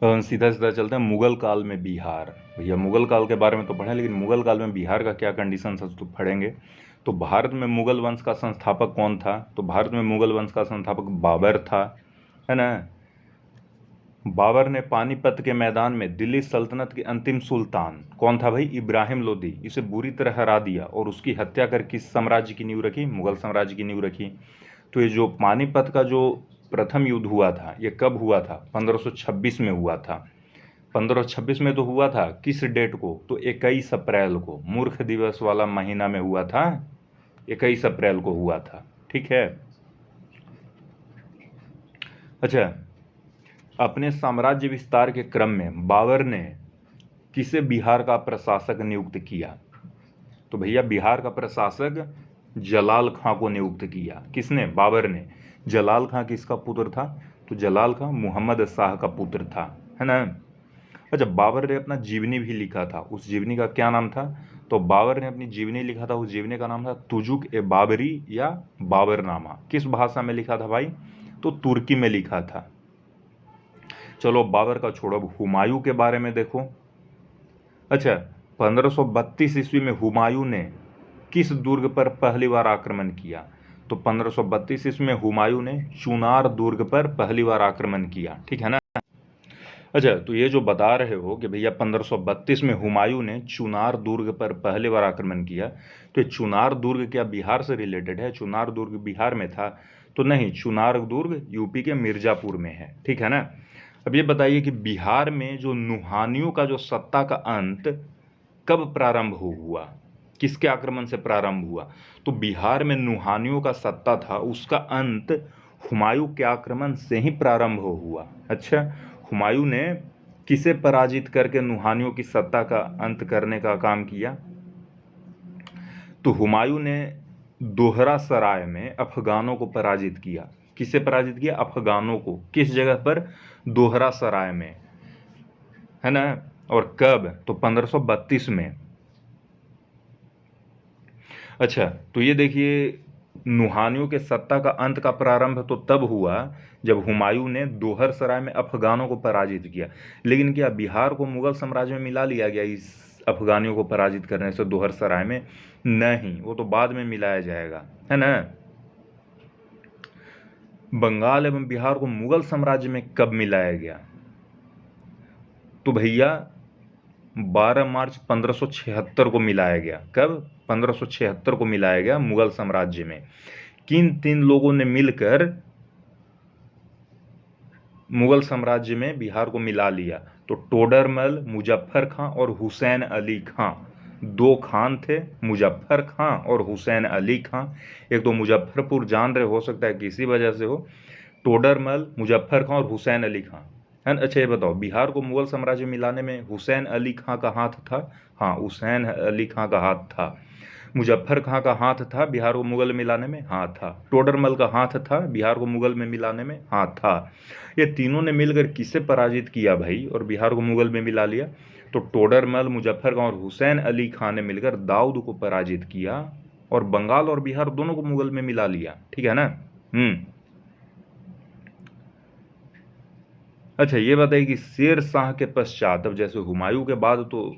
अब हम सीधा सीधा चलते हैं मुगल काल में बिहार। भैया मुगल काल के बारे में तो पढ़े, लेकिन मुगल काल में बिहार का क्या कंडीशन था तो पढ़ेंगे। तो भारत में मुगल वंश का संस्थापक कौन था? तो भारत में मुगल वंश का संस्थापक बाबर था, है ना। बाबर ने पानीपत के मैदान में दिल्ली सल्तनत के अंतिम सुल्तान कौन था भाई? इब्राहिम लोदी, इसे बुरी तरह हरा दिया और उसकी हत्या कर किस साम्राज्य की नींव रखी? मुगल साम्राज्य की नींव रखी। तो ये जो पानीपत का जो प्रथम युद्ध हुआ था, ये कब हुआ था? 1526 में हुआ था। 1526 में तो हुआ था, किस डेट को? तो 21 अप्रैल को, मूर्ख दिवस वाला महीना में हुआ था, 21 अप्रैल को हुआ था, ठीक है। अच्छा, अपने साम्राज्य विस्तार के क्रम में बाबर ने किसे बिहार का प्रशासक नियुक्त किया? तो भैया बिहार का प्रशासक जलाल खां को नियुक्त किया। किसने? बाबर ने। जलाल खां किसका पुत्र था? तो जलाल खां मोहम्मद शाह का पुत्र था, है ना। अच्छा, बाबर ने अपना जीवनी भी लिखा था, उस जीवनी का क्या नाम था? तो बाबर ने अपनी जीवनी लिखा था, उस जीवनी का नाम था तुजुक ए बाबरी या बाबरनामा। किस भाषा में लिखा था भाई? तो तुर्की में लिखा था। चलो बाबर का छोड़ो, अब हुमायूं के बारे में देखो। अच्छा, 1532 ईस्वी में हुमायूं ने किस दुर्ग पर पहली बार आक्रमण किया? तो 1532 ईस्वी में हुमायूं ने चुनार दुर्ग पर पहली बार आक्रमण किया, ठीक है ना। अच्छा, तो ये जो बता रहे हो कि भैया 1532 में हुमायूं ने चुनार दुर्ग पर पहली बार आक्रमण किया, तो ये चुनार दुर्ग क्या बिहार से रिलेटेड है? चुनार दुर्ग बिहार में था? तो नहीं, चुनार दुर्ग यूपी के मिर्जापुर में है, ठीक है ना। अब ये बताइए कि बिहार में जो नुहानियों का जो सत्ता का अंत कब प्रारंभ हुआ? किसके आक्रमण से प्रारंभ हुआ? तो बिहार में नुहानियों का सत्ता था, उसका अंत हुमायूं के आक्रमण से ही प्रारंभ हुआ। अच्छा, हुमायूं ने किसे पराजित करके नुहानियों की सत्ता का अंत करने का काम किया? तो हुमायूं ने दोहरा सराय में अफगानों को पराजित किया। किसे पराजित किया? अफगानों को। किस जगह पर? दोहरा सराय में, है ना। और कब? तो 1532 में। अच्छा, तो ये देखिए, नुहानियों के सत्ता का अंत का प्रारंभ तो तब हुआ जब हुमायूं ने दोहर सराय में अफगानों को पराजित किया। लेकिन क्या बिहार को मुगल साम्राज्य में मिला लिया गया इस अफगानियों को पराजित करने से दोहर सराय में? नहीं, वो तो बाद में मिलाया जाएगा, है ना। बंगाल एवं बिहार को मुगल साम्राज्य में कब मिलाया गया? तो भैया 12 मार्च 1576 को मिलाया गया। कब? 1576 को मिलाया गया मुगल साम्राज्य में। किन तीन लोगों ने मिलकर मुगल साम्राज्य में बिहार को मिला लिया? तो टोडरमल, मुजफ्फर खां और हुसैन अली खां। दो खान थे, मुजफ्फर खां और हुसैन अली खां। एक तो मुजफ्फरपुर जान रहे, हो सकता है किसी वजह से हो। टोडरमल, मुजफ्फर खां और हुसैन अली खां, है ना। अच्छा, ये बताओ, बिहार को मुगल साम्राज्य में मिलाने में हुसैन अली खां का हाथ था? हाँ, हुसैन अली खां का हाथ था। मुजफ्फर खां का हाथ था बिहार को मुगल मिलाने में? हाँ था। टोडरमल का हाथ था बिहार को मुगल में मिलाने में? हाँ था। ये तीनों ने मिलकर किसे पराजित किया भाई और बिहार को मुगल में मिला लिया? तो टोडरमल, मुजफ्फर खां और हुसैन अली खान ने मिलकर दाऊद को पराजित किया और बंगाल और बिहार दोनों को मुगल में मिला लिया, ठीक है ना। अच्छा, ये बताइए कि शेर शाह के पश्चात, अब जैसे हुमायूं के बाद तो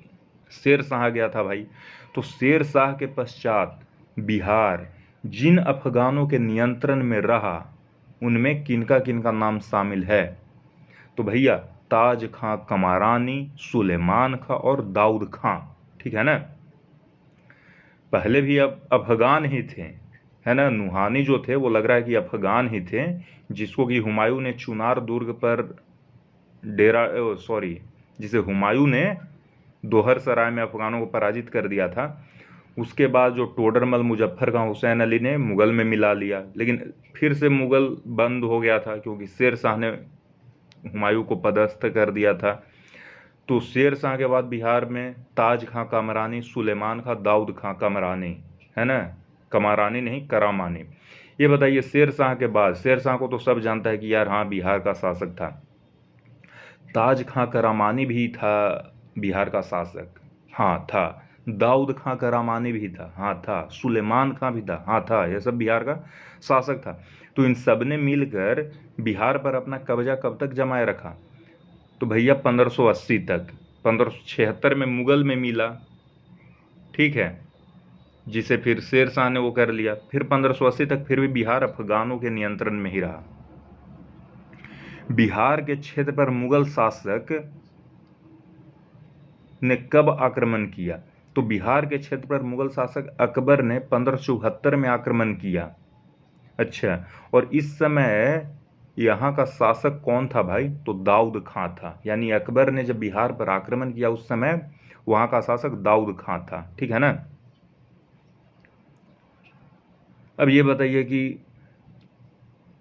शेर शाह गया था भाई, तो शेर शाह के पश्चात बिहार जिन अफगानों के नियंत्रण में रहा उनमें किनका किनका नाम शामिल है? तो भैया ताज खां कमारानी, सुलेमान खां और दाऊद खां, ठीक है ना। पहले भी अब अफगान ही थे, है ना। नुहानी जो थे वो लग रहा है कि अफगान ही थे, जिसको कि हुमायूं ने चुनार दुर्ग पर डेरा, सॉरी, जिसे हुमायूं ने दोहर सराय में अफगानों को पराजित कर दिया था। उसके बाद जो टोडरमल, मुजफ्फर खां, हुसैन अली ने मुगल में मिला लिया, लेकिन फिर से मुगल बंद हो गया था क्योंकि शेर शाह ने हुमायूं को पदस्थ कर दिया था। तो शेर शाह के बाद बिहार में ताज खां कमरानी, सुलेमान खां, दाऊद खां कमरानी, है ना। कमारानी नहीं, करामानी। ये बताइए, शेर शाह के बाद, शेर शाह को तो सब जानता है कि यार हाँ बिहार का शासक था। ताज खां करामानी भी था बिहार का शासक? हाँ था। दाऊद खां करामानी भी था? हाँ था। सुलेमान खां भी था? हाँ था। यह सब बिहार का शासक था। तो इन सब ने मिलकर बिहार पर अपना कब्जा कब तक जमाए रखा? तो भैया 1580 तक, 1576 में मुगल में मिला, ठीक है, जिसे फिर शेर शाह ने वो कर लिया। फिर 1580 तक फिर भी बिहार अफगानों के नियंत्रण में ही रहा। बिहार के क्षेत्र पर मुगल शासक ने कब आक्रमण किया? तो बिहार के क्षेत्र पर मुगल शासक अकबर ने 1574 में आक्रमण किया। अच्छा, और इस समय यहाँ का शासक कौन था भाई? तो दाऊद खां था। यानी अकबर ने जब बिहार पर आक्रमण किया उस समय वहाँ का शासक दाऊद खां था, ठीक है ना। अब ये बताइए कि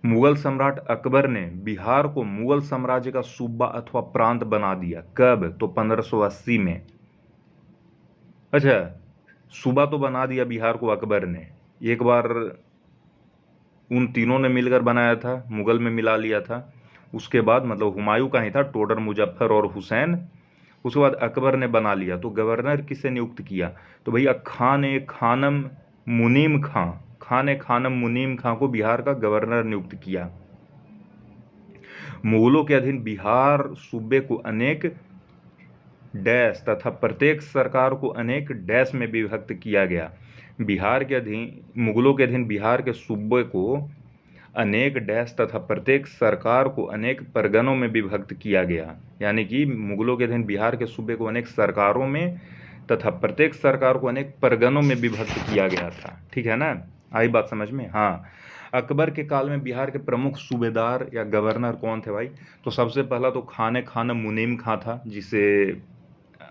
मुगल सम्राट अकबर ने बिहार को मुगल साम्राज्य का सूबा अथवा प्रांत बना दिया कब? तो 1580 में। अच्छा, सूबा तो बना दिया बिहार को अकबर ने, एक बार उन तीनों ने मिलकर बनाया था, मुगल में मिला लिया था। उसके बाद मतलब हुमायूं का ही था, टोडर, मुजफ्फर और हुसैन। उसके बाद अकबर ने बना लिया। तो गवर्नर किसे नियुक्त किया? तो भैया खान ए खानम मुनीम खां को बिहार का गवर्नर नियुक्त किया। मुगलों के अधीन बिहार सूबे को अनेक डैश तथा प्रत्येक सरकार को अनेक डैश में विभक्त किया गया। मुगलों के अधीन बिहार के सूबे को अनेक डैश तथा प्रत्येक सरकार को अनेक परगनों में विभक्त किया गया। यानी कि मुगलों के अधीन बिहार के सूबे को अनेक सरकारों में तथा प्रत्येक सरकार को अनेक परगनों में विभक्त किया गया था, ठीक है ना। आई बात समझ में? हाँ। अकबर के काल में बिहार के प्रमुख सूबेदार या गवर्नर कौन थे भाई? तो सबसे पहला तो खान ए खानम मुनीम खां था, जिसे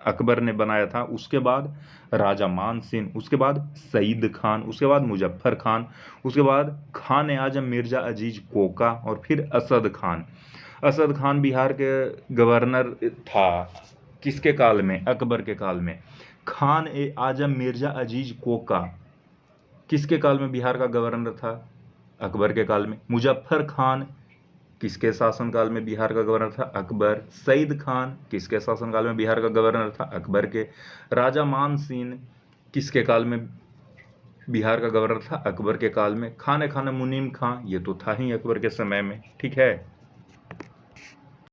अकबर ने बनाया था। उसके बाद राजा मान सिंह, उसके बाद सईद खान, उसके बाद मुजफ्फर खान, उसके बाद खान ए आजम मिर्जा अजीज कोका और फिर असद खान। असद खान बिहार के गवर्नर था। किसके काल में? अकबर के काल में। खान ए आजम मिर्जा अजीज कोका किसके काल में बिहार का गवर्नर था? अकबर के काल में। मुजफ्फर खान किसके शासनकाल में बिहार का गवर्नर था? अकबर। सईद खान किसके शासनकाल में बिहार का गवर्नर था? अकबर के। राजा मान सिंह किसके काल में बिहार का गवर्नर था? अकबर के काल में। खान ए खानम मुनीम खां ये तो था ही अकबर के समय में, ठीक है।